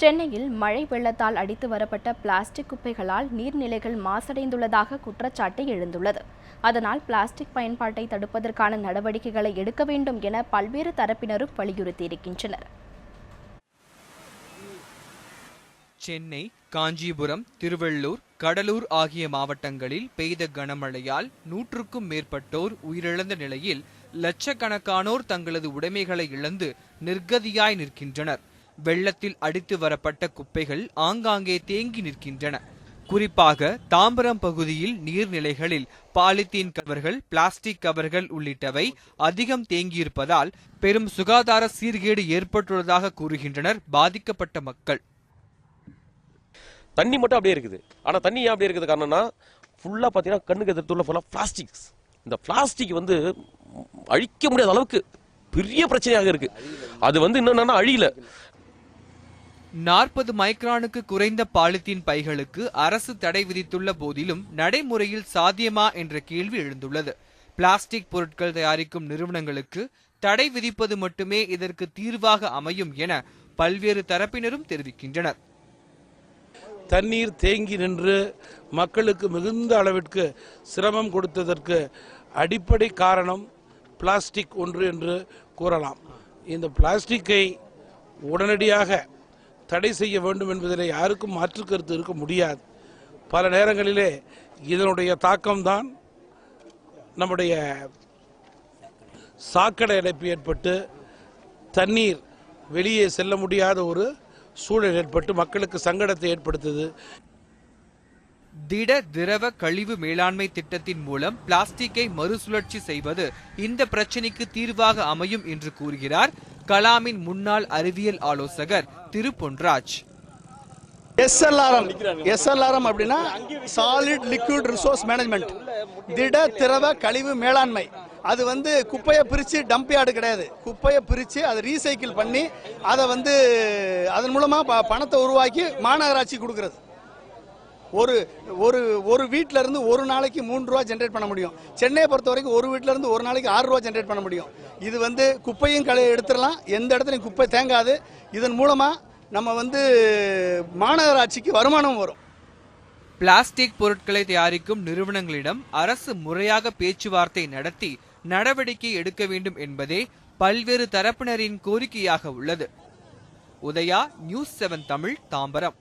சென்னையில் மழை வெள்ளத்தால் அடித்து வரப்பட்ட பிளாஸ்டிக் குப்பைகளால் நீர்நிலைகள் மாசடைந்துள்ளதாக குற்றச்சாட்டு எழுந்துள்ளது. அதனால் பிளாஸ்டிக் பயன்பாட்டை தடுப்பதற்கான நடவடிக்கைகளை எடுக்க வேண்டும் என பல்வேறு தரப்பினரும் வலியுறுத்தியிருக்கின்றனர். சென்னை, காஞ்சிபுரம், திருவள்ளூர், கடலூர் ஆகிய மாவட்டங்களில் பெய்த கனமழையால் 100க்கும் மேற்பட்டோர் உயிரிழந்த நிலையில் லட்சக்கணக்கானோர் தங்களது உடைமைகளை இழந்து நிர்கதியாய் நிற்கின்றனர். வெள்ளத்தில் அடித்து வரப்பட்ட குப்பைகள் ஆங்காங்கே தேங்கி நிற்கின்றன. குறிப்பாக தாம்பரம் பகுதியில் நீர்நிலைகளில் பாலித்தீன் கவர்கள், பிளாஸ்டிக் கவர்கள் உள்ளிட்டவை அதிகம் தேங்கியிருப்பதால் பெரும் சுகாதார சீர்கேடு ஏற்பட்டுள்ளதாக கூறுகின்றனர் பாதிக்கப்பட்ட மக்கள். தண்ணி மட்டும் அப்படியே இருக்குது. ஆனா தண்ணி ஏன் அப்படியே இருக்குது காரணம்னா ஃபுல்லா பாத்தீங்கன்னா கண்ணுக்கு எதிர்த்துள்ள ஃபுல்லா பிளாஸ்டிக்ஸ். இந்த பிளாஸ்டிக் அழிக்க முடியாத அளவுக்கு பெரிய பிரச்சனையாக இருக்கு. அது இன்னும் அழியல. 40 மைக்ரானுக்கு குறைந்த பாலித்தீன் பைகளுக்கு அரசு தடை விதித்துள்ள போதிலும் நடைமுறையில் சாத்தியமா என்ற கேள்வி எழுந்துள்ளது. பிளாஸ்டிக் பொருட்கள் தயாரிக்கும் நிறுவனங்களுக்கு தடை விதிப்பது மட்டுமே இதற்கு தீர்வாக அமையும் என பல்வேறு தரப்பினரும் தெரிவிக்கின்றனர். தண்ணீர் தேங்கி நின்று மக்களுக்கு மிகுந்த அளவிற்கு சிரமம் கொடுத்ததற்கு அடிப்படை காரணம் பிளாஸ்டிக் ஒன்று என்று கூறலாம். இந்த பிளாஸ்டிக்கை உடனடியாக தடை செய்ய வேண்டும் என்பதில் யாருக்கும் மாற்று கருத்து இருக்க முடியாது. பல நேரங்களிலே இதனுடைய தாக்கம்தான் நம்முடைய சாக்கடை அடைப்பு ஏற்பட்டு தண்ணீர் வெளியே செல்ல முடியாத ஒரு சூழல் ஏற்பட்டு மக்களுக்கு சங்கடத்தை ஏற்படுத்துது. திட திரவ கழிவு மேலாண்மை திட்டத்தின் மூலம் பிளாஸ்டிக்கை மறுசுழற்சி செய்வது இந்த பிரச்சனைக்கு தீர்வாக அமையும் என்று கூறுகிறார் கலாமின் முன்னாள் அறிவியல் ஆலோசகர் திரு பொன்ராஜ். எஸ்எல்ஆர்எம் அப்படின்னா சாலிட் லிக்விட் ரிசோர்ஸ் மேனேஜ்மெண்ட், திட திரவ கழிவு மேலாண்மை. அது குப்பையை பிரித்து டம்ப் யார்டு கிடையாது. குப்பையை பிரித்து அதை ரீசைக்கிள் பண்ணி அதை அதன் மூலமாக பணத்தை உருவாக்கி மாநகராட்சி கொடுக்கறது. ஒரு வீட்டில இருந்து ஒரு நாளைக்கு 3 ரூபா ஜென்ரேட் பண்ண முடியும். சென்னையை பொறுத்த வரைக்கும் ஒரு வீட்டில இருந்து ஒரு நாளைக்கு 6 ரூபா ஜென்ரேட் பண்ண முடியும். இது குப்பையும் எடுத்துடலாம், எந்த இடத்துலையும் குப்பை தேங்காது. இதன் மூலமா நம்ம மாநகராட்சிக்கு வருமானம் வரும். பிளாஸ்டிக் பொருட்களை தயாரிக்கும் நிறுவனங்களிடம் அரசு முறையாக பேச்சுவார்த்தை நடத்தி நடவடிக்கை எடுக்க வேண்டும் என்பதே பல்வேறு தரப்பினரின் கோரிக்கையாக உள்ளது. உதயா, நியூஸ் 7 தமிழ், தாம்பரம்.